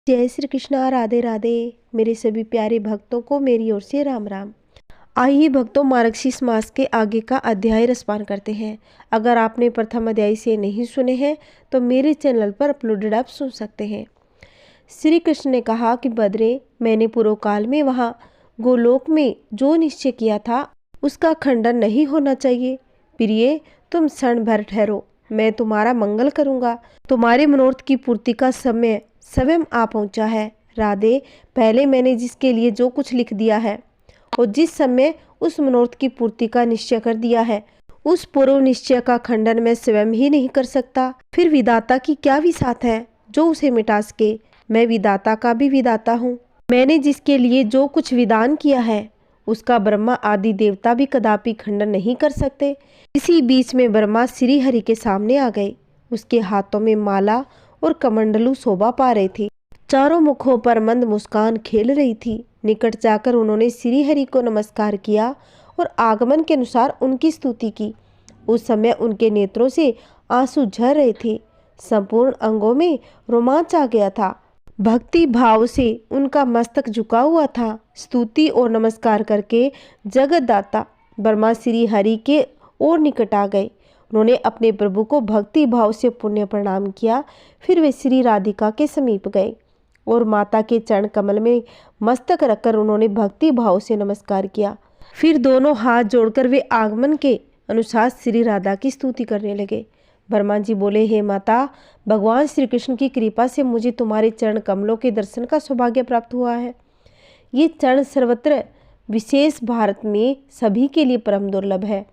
जय श्री कृष्णा। राधे राधे। मेरे सभी प्यारे भक्तों को मेरी ओर से राम राम। आइए भक्तों, मार्गशीर्ष मास के आगे का अध्याय रसपान करते हैं। अगर आपने प्रथम अध्याय से नहीं सुने हैं तो मेरे चैनल पर अपलोडेड आप सुन सकते हैं। श्री कृष्ण ने कहा कि बद्रे, मैंने पूर्व काल में वहाँ गोलोक में जो निश्चय किया था उसका खंडन नहीं होना चाहिए। प्रिय, तुम क्षण भर ठहरो, मैं तुम्हारा मंगल करूँगा। तुम्हारे मनोरथ की पूर्ति का समय स्वयं आ पहुँचा है। राधे, पहले मैंने जिसके लिए जो कुछ लिख दिया है और जिस समय उस मनोरथ की पूर्ति का निश्चय कर दिया है, उस पूर्व निश्चय का खंडन मैं स्वयं ही नहीं कर सकता। फिर विधाता की क्या विसात है जो उसे मिटा सके। मैं विधाता का भी विधाता हूँ। मैंने जिसके लिए जो कुछ विधान किया है उसका ब्रह्मा आदि देवता भी कदापि खंडन नहीं कर सकते। इसी बीच में ब्रह्मा श्री हरि के सामने आ गए। उसके हाथों में माला और कमंडलू शोभा पा रहे थे। चारों मुखों पर मंद मुस्कान खेल रही थी। निकट जाकर उन्होंने श्री हरि को नमस्कार किया और आगमन के अनुसार उनकी स्तुति की। उस समय उनके नेत्रों से आंसू झर रहे थे। संपूर्ण अंगों में रोमांच आ गया था। भक्ति भाव से उनका मस्तक झुका हुआ था। स्तुति और नमस्कार करके जगतदाता ब्रह्मा श्री हरि के और निकट आ गए। उन्होंने अपने प्रभु को भक्ति भाव से पुण्य प्रणाम किया। फिर वे श्री राधिका के समीप गए और माता के चरण कमल में मस्तक रखकर उन्होंने भक्ति भाव से नमस्कार किया। फिर दोनों हाथ जोड़कर वे आगमन के अनुसार श्री राधा की स्तुति करने लगे। ब्रह्मा जी बोले, हे माता, भगवान श्री कृष्ण की कृपा से मुझे तुम्हारे चरण कमलों के दर्शन का सौभाग्य प्राप्त हुआ है। ये चरण सर्वत्र विशेष भारत में सभी के लिए परम दुर्लभ है।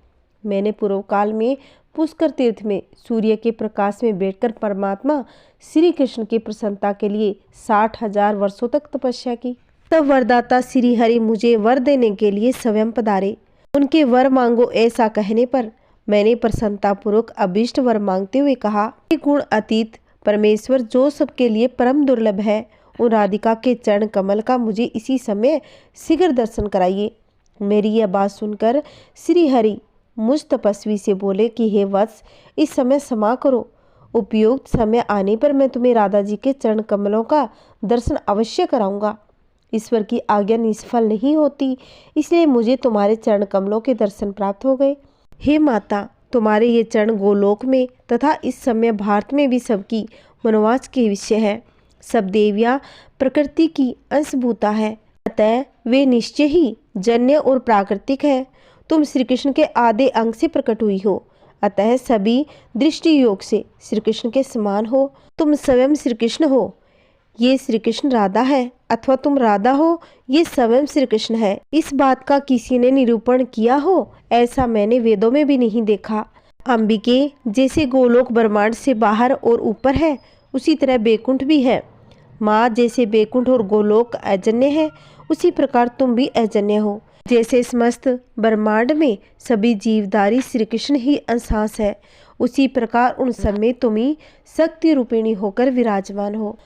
मैंने पूर्व काल में पुष्कर तीर्थ में सूर्य के प्रकाश में बैठकर परमात्मा श्री कृष्ण की प्रसन्नता के लिए 60,000 वर्षों तक तपस्या की। तब वरदाता श्री हरि मुझे वर देने के लिए स्वयं पधारे। उनके वर मांगो ऐसा कहने पर मैंने प्रसन्नता पूर्वक अभीष्ट वर मांगते हुए कहा, गुण अतीत परमेश्वर जो सबके लिए परम दुर्लभ है, उन राधिका के चरण कमल का मुझे इसी समय शीघ्र दर्शन कराइए। मेरी यह बात सुनकर श्री हरि मुझ तपस्वी से बोले कि हे वत्स, इस समय क्षमा करो। उपयुक्त समय आने पर मैं तुम्हें राधा जी के चरण कमलों का दर्शन अवश्य कराऊंगा। ईश्वर की आज्ञा निष्फल नहीं होती, इसलिए मुझे तुम्हारे चरण कमलों के दर्शन प्राप्त हो गए। हे माता, तुम्हारे ये चरण गोलोक में तथा इस समय भारत में भी सबकी मनोवांछ के विषय है। सब देवियाँ प्रकृति की अंशभूता है, अतः वे निश्चय ही जन्य और प्राकृतिक है। तुम श्री कृष्ण के आधे अंग से प्रकट हुई हो, अतः सभी दृष्टि योग से श्री कृष्ण के समान हो। तुम स्वयं श्री कृष्ण हो, ये श्री कृष्ण राधा है, अथवा तुम राधा हो, ये स्वयं श्री कृष्ण है। इस बात का किसी ने निरूपण किया हो ऐसा मैंने वेदों में भी नहीं देखा। अंबिके, जैसे गोलोक ब्रह्मांड से बाहर और ऊपर है, उसी तरह बैकुंठ भी है। माँ, जैसे बैकुंठ और गोलोक अजन्य है, उसी प्रकार तुम भी अजन्य हो। जैसे समस्त ब्रह्मांड में सभी जीवधारी श्री कृष्ण ही अंशांश है, उसी प्रकार उन सब में तुम ही शक्ति रूपिणी होकर विराजमान हो।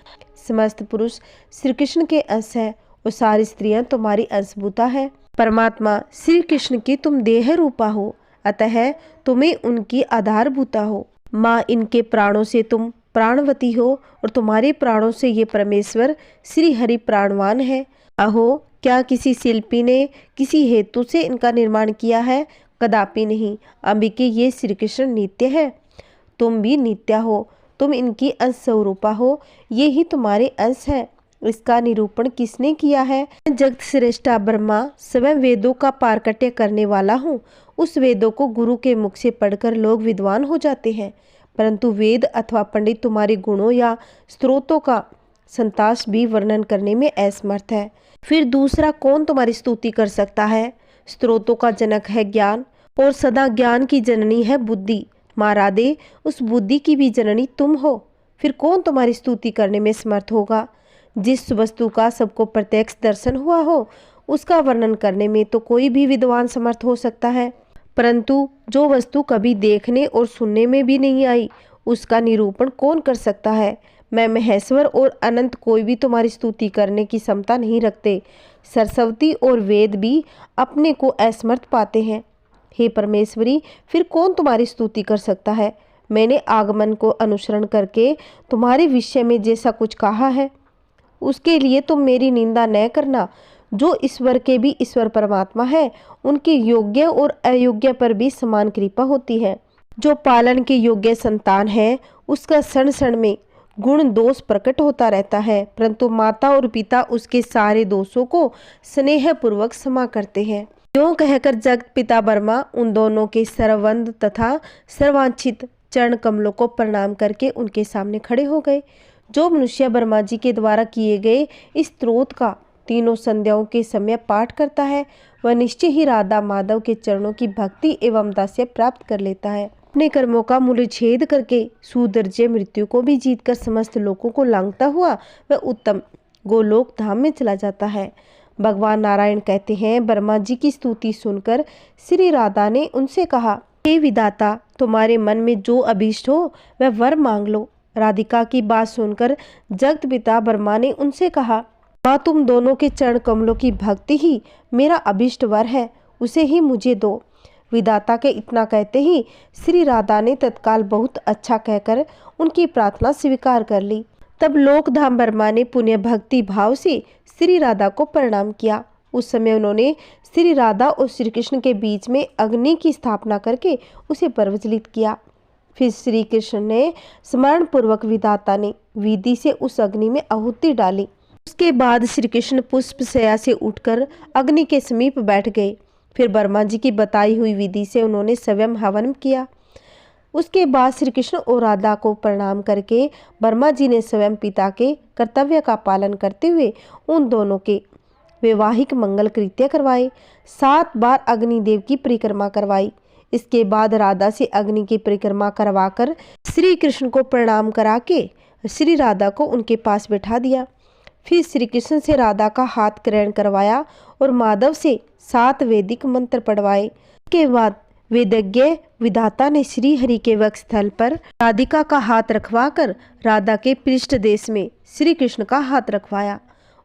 समस्त पुरुष श्री कृष्ण के अंश है और सारी स्त्रियां तुम्हारी अंशभूता है। परमात्मा श्री कृष्ण की तुम देह रूपा हो, अतः तुम्हें उनकी आधारभूता हो। माँ, इनके प्राणों से तुम प्राणवती हो और तुम्हारे प्राणों से ये परमेश्वर श्री हरि प्राणवान है। अहो, क्या किसी शिल्पी ने किसी हेतु से इनका निर्माण किया है? कदापि नहीं। अंबिके, ये श्री कृष्ण नित्य है, तुम भी नित्य हो। तुम इनकी अंश स्वरूपा हो, ये ही तुम्हारे अंश है। इसका निरूपण किसने किया है? जगत श्रेष्ठा ब्रह्मा स्वयं वेदों का पारकट्य करने वाला हूँ। उस वेदों को गुरु के मुख से पढ़कर लोग विद्वान हो जाते हैं, परंतु वेद अथवा पंडित तुम्हारे गुणों या स्त्रोतों का संताश भी वर्णन करने में असमर्थ है। फिर दूसरा कौन तुम्हारी स्तुति कर सकता है? स्त्रोतों का जनक है ज्ञान और सदा ज्ञान की जननी है बुद्धि। माँ राधे, उस बुद्धि की भी जननी तुम हो। फिर कौन तुम्हारी स्तुति करने में समर्थ होगा? जिस वस्तु का सबको प्रत्यक्ष दर्शन हुआ हो, उसका वर्णन करने में तो कोई भी विद्वान समर्थ हो सकता है, परंतु जो वस्तु कभी देखने और सुनने में भी नहीं आई, उसका निरूपण कौन कर सकता है? मैं महेश्वर और अनंत कोई भी तुम्हारी स्तुति करने की क्षमता नहीं रखते। सरस्वती और वेद भी अपने को असमर्थ पाते हैं। हे परमेश्वरी, फिर कौन तुम्हारी स्तुति कर सकता है? मैंने आगमन को अनुसरण करके तुम्हारे विषय में जैसा कुछ कहा है उसके लिए तुम मेरी निंदा न करना। जो ईश्वर के भी ईश्वर परमात्मा है, उनके योग्य और अयोग्य पर भी समान कृपा होती है। जो पालन के योग्य संतान है, उसका क्षण क्षण में गुण दोष प्रकट होता रहता है, परंतु माता और पिता उसके सारे दोषों को स्नेह पूर्वक क्षमा करते हैं। यूं कहकर जगत पिता ब्रह्मा उन दोनों के सर्ववंद तथा सर्वांचित चरण कमलों को प्रणाम करके उनके सामने खड़े हो गए। जो मनुष्य ब्रह्मा जी के द्वारा किए गए इस स्तोत्र का तीनों संध्याओं के समय पाठ करता है, वह निश्चय ही राधा माधव के चरणों की भक्ति एवं दास्य प्राप्त कर लेता है। अपने कर्मों का मूल्य छेद करके सुदर्जय मृत्यु को भी जीतकर समस्त लोगों को लांघता हुआ वह उत्तम गोलोक धाम में चला जाता है। भगवान नारायण कहते हैं, ब्रह्मा जी की स्तुति सुनकर श्री राधा ने उनसे कहा, हे विधाता, तुम्हारे मन में जो अभीष्ट हो वह वर मांग लो। राधिका की बात सुनकर जगत पिता ब्रह्मा ने उनसे कहा, माँ, तुम दोनों के चरण कमलों की भक्ति ही मेरा अभीष्ट वर है, उसे ही मुझे दो। विधाता के इतना कहते ही श्री राधा ने तत्काल बहुत अच्छा कहकर उनकी प्रार्थना स्वीकार कर ली। तब लोकधाम ब्रह्मा ने पुण्य भक्ति भाव से श्री राधा को प्रणाम किया। उस समय उन्होंने श्री राधा और श्री कृष्ण के बीच में अग्नि की स्थापना करके उसे प्रज्वलित किया। फिर श्री कृष्ण ने स्मरण पूर्वक विधाता ने विधि से उस अग्नि में आहुति डाली। उसके बाद श्री कृष्ण पुष्प शैया से उठकर अग्नि के समीप बैठ गए। फिर ब्रह्मा जी की बताई हुई विधि से उन्होंने स्वयं हवन किया। उसके बाद श्री कृष्ण और राधा को प्रणाम करके ब्रह्मा जी ने स्वयं पिता के कर्तव्य का पालन करते हुए उन दोनों के वैवाहिक मंगल कृत्य करवाए। 7 बार अग्निदेव की परिक्रमा करवाई। इसके बाद राधा से अग्नि की परिक्रमा करवाकर श्री कृष्ण को प्रणाम करा के श्री राधा को उनके पास बैठा दिया। फिर श्री कृष्ण से राधा का हाथ ग्रहण करवाया और माधव से 7 वैदिक मंत्र पढ़वाए। इसके बाद वेदज्ञ विधाता ने श्री हरि के वक्ष स्थल पर राधिका का हाथ रखवाकर राधा के पृष्ठ देश में श्री कृष्ण का हाथ रखवाया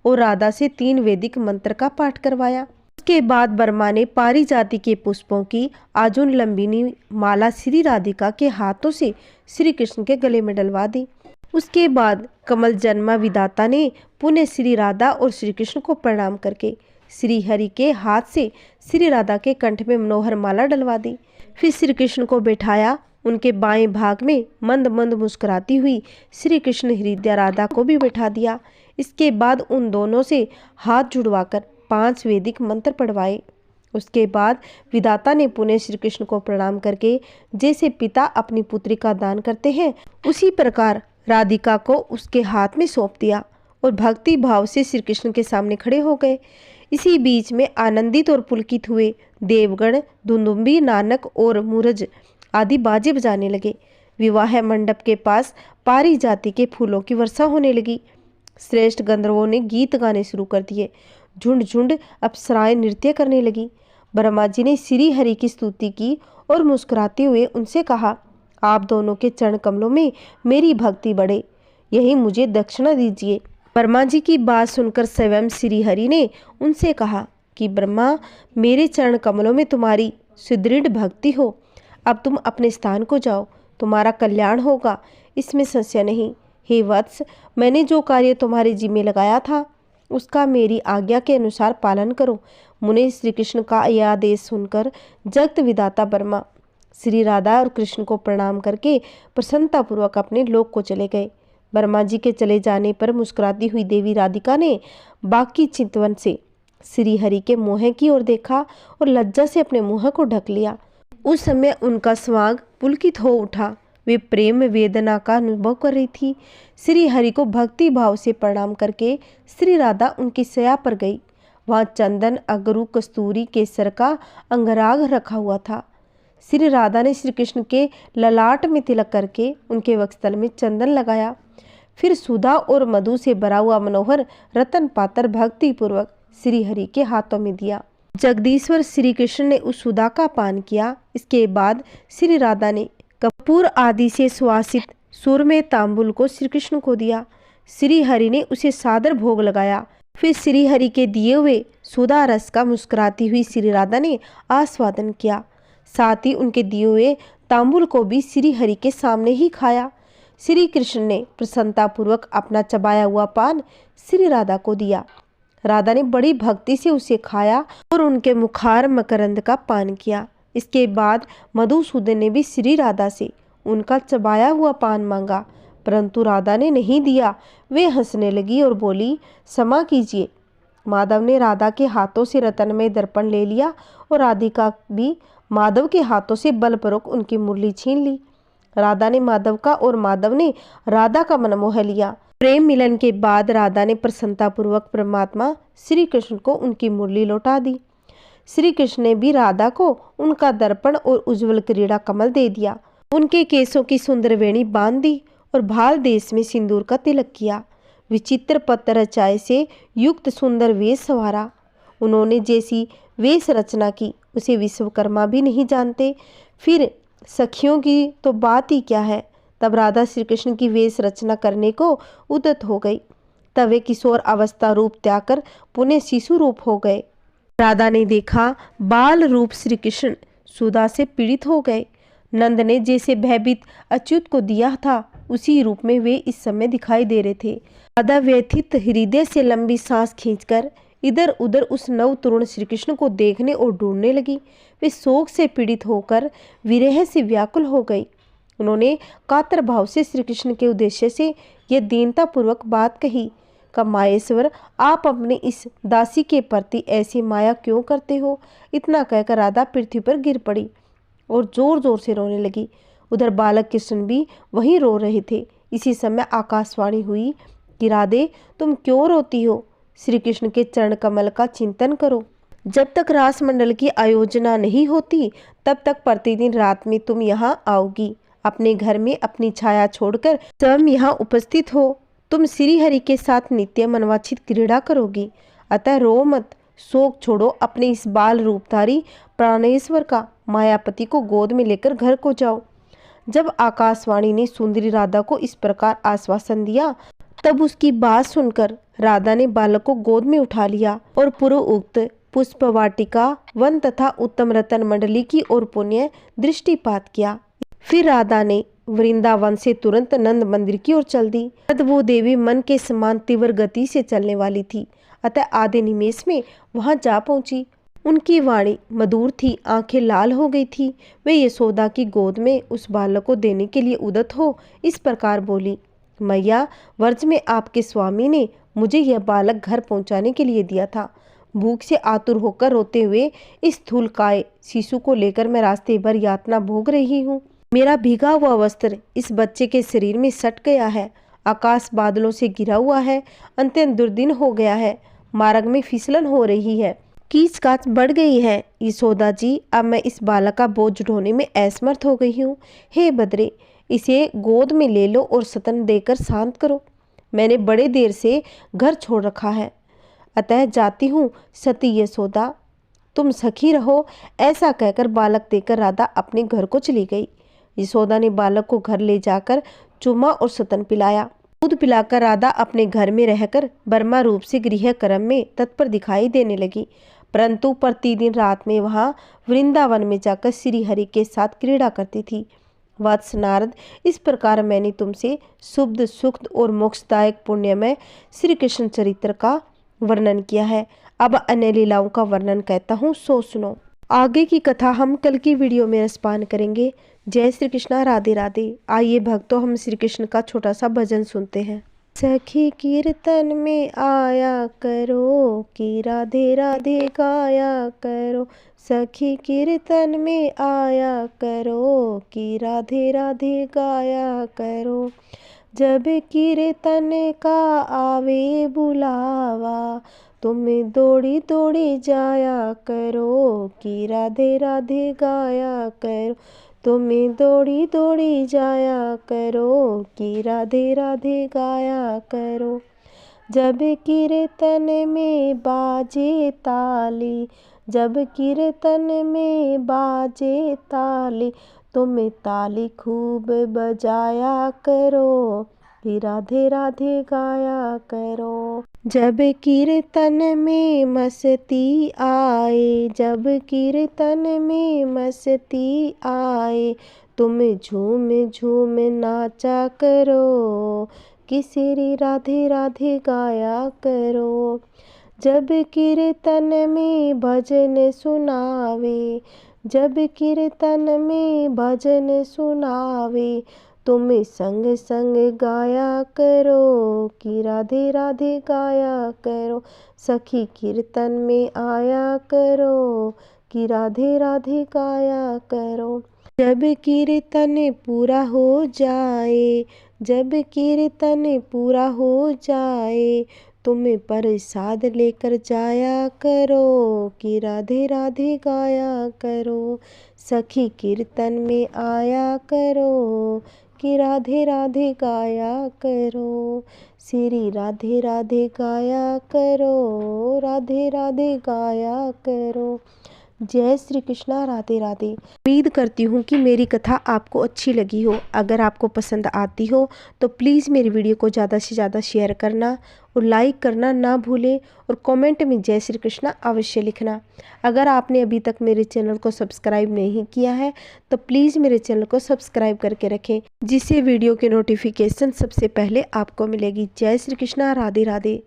और राधा से 3 वैदिक मंत्र का पाठ करवाया। उसके बाद ब्रह्मा ने पारिजाति के पुष्पों की आजुन लंबिनी माला श्री राधिका के हाथों से श्री कृष्ण के गले में डलवा दी। उसके बाद कमल जन्मा विधाता ने पुनः श्री राधा और श्री कृष्ण को प्रणाम करके श्री हरि के हाथ से श्री राधा के कंठ में मनोहर माला डलवा दी। फिर श्री कृष्ण को बैठाया। उनके बाएं भाग में मंद मंद मुस्कुराती हुई श्री कृष्ण हृदय राधा को भी बैठा दिया। इसके बाद उन दोनों से हाथ जुड़वाकर 5 वैदिक मंत्र पढ़वाए। उसके बाद विधाता ने पुनः श्री कृष्ण को प्रणाम करके जैसे पिता अपनी पुत्री का दान करते हैं, उसी प्रकार राधिका को उसके हाथ में सौंप दिया और भक्ति भाव से श्री कृष्ण के सामने खड़े हो गए। इसी बीच में आनंदित और पुलकित हुए देवगण दुंदुम्बी, नानक और मूरज आदि बाजे बजाने लगे। विवाह मंडप के पास पारिजाति के फूलों की वर्षा होने लगी। श्रेष्ठ गंधर्वों ने गीत गाने शुरू कर दिए। झुंड झुंड अप्सराएं नृत्य करने लगी। ब्रह्मा जी ने श्री हरि की स्तुति की और मुस्कुराते हुए उनसे कहा, आप दोनों के चरण कमलों में मेरी भक्ति बढ़े, यही मुझे दक्षिणा दीजिए। ब्रह्मा जी की बात सुनकर स्वयं श्री हरि ने उनसे कहा कि ब्रह्मा, मेरे चरण कमलों में तुम्हारी सुदृढ़ भक्ति हो। अब तुम अपने स्थान को जाओ, तुम्हारा कल्याण होगा, इसमें संशय नहीं। हे वत्स, मैंने जो कार्य तुम्हारे जिम्मे लगाया था उसका मेरी आज्ञा के अनुसार पालन करो। मुने श्री कृष्ण का यह आदेश सुनकर जगत विधाता ब्रह्मा श्री राधा और कृष्ण को प्रणाम करके प्रसन्नतापूर्वक अपने लोक को चले गए। ब्रह्मा जी के चले जाने पर मुस्कुराती हुई देवी राधिका ने बाकी चितवन से श्री हरि के मुँह की ओर देखा और लज्जा से अपने मुँह को ढक लिया। उस समय उनका स्वांग पुलकित हो उठा। वे प्रेम वेदना का अनुभव कर रही थी। श्री हरि को भक्ति भाव से प्रणाम करके श्री राधा उनकी शैया पर गई। वहाँ चंदन, अगरू, कस्तूरी, केसर का अंगराग रखा हुआ था। श्री राधा ने श्री कृष्ण के ललाट में तिलक करके उनके वक्षस्थल में चंदन लगाया। फिर सुधा और मधु से भरा हुआ मनोहर रतन पात्र भक्ति पूर्वक श्री हरि के हाथों में दिया। जगदीश्वर श्री कृष्ण ने उस सुधा का पान किया। इसके बाद श्री राधा ने कपूर आदि से सुवासित सुरमय तांबुल को श्री कृष्ण को दिया। श्री हरि ने उसे सादर भोग लगाया। फिर श्री हरि के दिए हुए सुधा रस का मुस्कुराती हुई श्री राधा ने आस्वादन किया। साथ ही उनके दिए हुए तांबुल को भी श्री हरि के सामने ही खाया। श्री कृष्ण ने प्रसन्नतापूर्वक अपना चबाया हुआ पान श्री राधा को दिया। राधा ने बड़ी भक्ति से उसे खाया और उनके मुखार मकरंद का पान किया। इसके बाद मधुसूदन ने भी श्री राधा से उनका चबाया हुआ पान मांगा, परंतु राधा ने नहीं दिया। वे हंसने लगी और बोली, क्षमा कीजिए। माधव ने राधा के हाथों से रत्नमय दर्पण ले लिया और राधिका भी माधव के हाथों से बलपूर्वक उनकी मुरली छीन ली। राधा ने माधव का और माधव ने राधा का मन मोह लिया। प्रेम मिलन के बाद राधा ने प्रसन्नतापूर्वक परमात्मा श्री कृष्ण को उनकी मुरली लौटा दी। श्री कृष्ण ने भी राधा को उनका दर्पण और उज्जवल क्रीड़ा कमल दे दिया। उनके केसों की सुंदर वेणी बांध दी और भाल देश में सिंदूर का तिलक किया। विचित्र पत्र रचाए से युक्त सुंदर वेश संवारा। उन्होंने जैसी वेश रचना की उसे विश्वकर्मा भी नहीं जानते, फिर सखियों की तो बात ही क्या है। तब राधा श्री कृष्ण की वेश रचना करने को उद्यत हो गई। तब वे किशोर अवस्था रूप त्याग कर पुनः शिशु रूप हो गए। राधा ने देखा बाल रूप श्री कृष्ण सुधा से पीड़ित हो गए। नंद ने जैसे भयभीत अच्युत को दिया था उसी रूप में वे इस समय दिखाई दे रहे थे। राधा व्यथित हृदय से लंबी सांस खींचकर इधर उधर उस नव तरुण श्री कृष्ण को देखने और ढूंढने लगी। वे शोक से पीड़ित होकर विरह से व्याकुल हो गई। उन्होंने कातर भाव से श्री कृष्ण के उद्देश्य से यह दीनतापूर्वक बात कही, माहेश्वर, आप अपने इस दासी के प्रति ऐसी माया क्यों करते हो। इतना कहकर राधा पृथ्वी पर गिर पड़ी और जोर जोर से रोने लगी। उधर बालक कृष्ण भी वहीं रो रहे थे। इसी समय आकाशवाणी हुई कि राधे, तुम क्यों रोती हो। श्री कृष्ण के चरण कमल का चिंतन करो। जब तक रास मंडल की आयोजना नहीं होती तब तक प्रतिदिन रात में तुम यहाँ आओगी। अपने घर में अपनी छाया छोड़कर स्वयं यहाँ उपस्थित हो। तुम श्री हरि के साथ नित्य मनवांछित क्रीड़ा करोगी। अतः रो मत, शोक छोड़ो, अपने इस बाल रूपधारी प्राणेश्वर का मायापति को गोद में लेकर घर को जाओ। जब आकाशवाणी ने सुंदरी राधा को इस प्रकार आश्वासन दिया तब उसकी बात सुनकर राधा ने बालक को गोद में उठा लिया और पूर्व उक्त पुष्प वाटिका वन तथा उत्तम रतन मंडली की ओर पुण्य दृष्टिपात किया। फिर राधा ने वृंदावन से तुरंत नंद मंदिर की ओर चल दी। तद वो देवी मन के समान तीव्र गति से चलने वाली थी, अतः आधे निमेष में वहां जा पहुंची। उनकी वाणी मधुर थी, आंखें लाल हो गई थी। वे यशोदा की गोद में उस बालक को देने के लिए उद्यत हो इस प्रकार बोली, मैया, वर्ज में आपके स्वामी ने मुझे यह बालक घर पहुंचाने के लिए दिया था। भूख से आतुर होकर रोते हुए इस स्थूलकाय शिशु को लेकर मैं रास्ते भर यातना भोग रही हूँ। मेरा भीगा हुआ वस्त्र इस बच्चे के शरीर में सट गया है। आकाश बादलों से घिरा हुआ है। अत्यंत दुर्दिन हो गया है। मार्ग में फिसलन हो रही है। कीच काच बढ़ गई है। यशोदा जी, अब मैं इस बालक का बोझ ढोने में असमर्थ हो गई हूँ। हे बद्रे, इसे गोद में ले लो और स्तन देकर शांत करो। मैंने बड़े देर से घर छोड़ रखा है, अतः जाती हूँ। सती यशोदा, तुम सखी रहो। ऐसा कहकर बालक देकर राधा अपने घर को चली गई। यशोदा ने बालक को घर ले जाकर चुम्मा और स्तन पिलाया। दूध पिलाकर राधा अपने घर में रहकर बर्मा रूप से गृह कर्म में तत्पर दिखाई देने लगी, परंतु प्रतिदिन रात में वहां वृंदावन में जाकर श्री हरि के साथ क्रीड़ा करती थी। वत्स नारद, इस प्रकार मैंने तुमसे शुद्ध सुख और मोक्षदायक पुण्यमय श्री कृष्ण चरित्र का वर्णन किया है। अब अन्य लीलाओं का वर्णन कहता हूँ, सो सुनो। आगे की कथा हम कल की वीडियो में रसपान करेंगे। जय श्री कृष्णा, राधे राधे। आइए भक्तों, हम श्री कृष्ण का छोटा सा भजन सुनते हैं। सखी कीर्तन में आया करो कि राधे राधे गाया करो। सखी कीर्तन में आया करो कि राधे राधे गाया करो। जब कीर्तन का आवे बुलावा तुम दौड़ी दौड़ी जाया करो कि राधे राधे गाया करो। तुम्हें दौड़ी दौड़ी जाया करो कि राधे राधे गाया करो। जब कीर्तन में बाजे ताली, जब कीर्तन में बाजे ताली, तुम ताली खूब बजाया करो कि राधे राधे गाया करो। जब कीर्तन में मस्ती आए, जब कीर्तन में मस्ती आए, तुम झूम झूम नाचा करो, कि श्री राधे राधे गाया करो। जब कीर्तन में भजन सुनावे, जब कीर्तन में भजन सुनावे, तुम संग संग गाया करो, कि राधे राधे गाया करो। सखी कीर्तन में आया करो, कि राधे राधे गाया करो। जब कीर्तन पूरा हो जाए, जब कीर्तन पूरा हो जाए, तुम प्रसाद लेकर जाया करो, कि राधे राधे गाया करो। सखी कीर्तन में आया करो, कि राधे राधे गाया करो। श्री राधे राधे गाया करो, राधे राधे गाया करो। जय श्री कृष्णा, राधे राधे। उम्मीद करती हूँ कि मेरी कथा आपको अच्छी लगी हो। अगर आपको पसंद आती हो तो प्लीज़ मेरी वीडियो को ज़्यादा से ज़्यादा शेयर करना और लाइक करना ना भूलें, और कमेंट में जय श्री कृष्णा अवश्य लिखना। अगर आपने अभी तक मेरे चैनल को सब्सक्राइब नहीं किया है तो प्लीज़ मेरे चैनल को सब्सक्राइब करके रखें, जिससे वीडियो के नोटिफिकेशन सबसे पहले आपको मिलेगी। जय श्री कृष्णा, राधे राधे।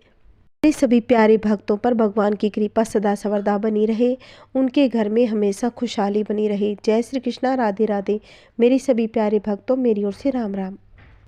मेरे सभी प्यारे भक्तों पर भगवान की कृपा सदा सर्वदा बनी रहे, उनके घर में हमेशा खुशहाली बनी रहे। जय श्री कृष्णा, राधे राधे। मेरे सभी प्यारे भक्तों, मेरी ओर से राम राम।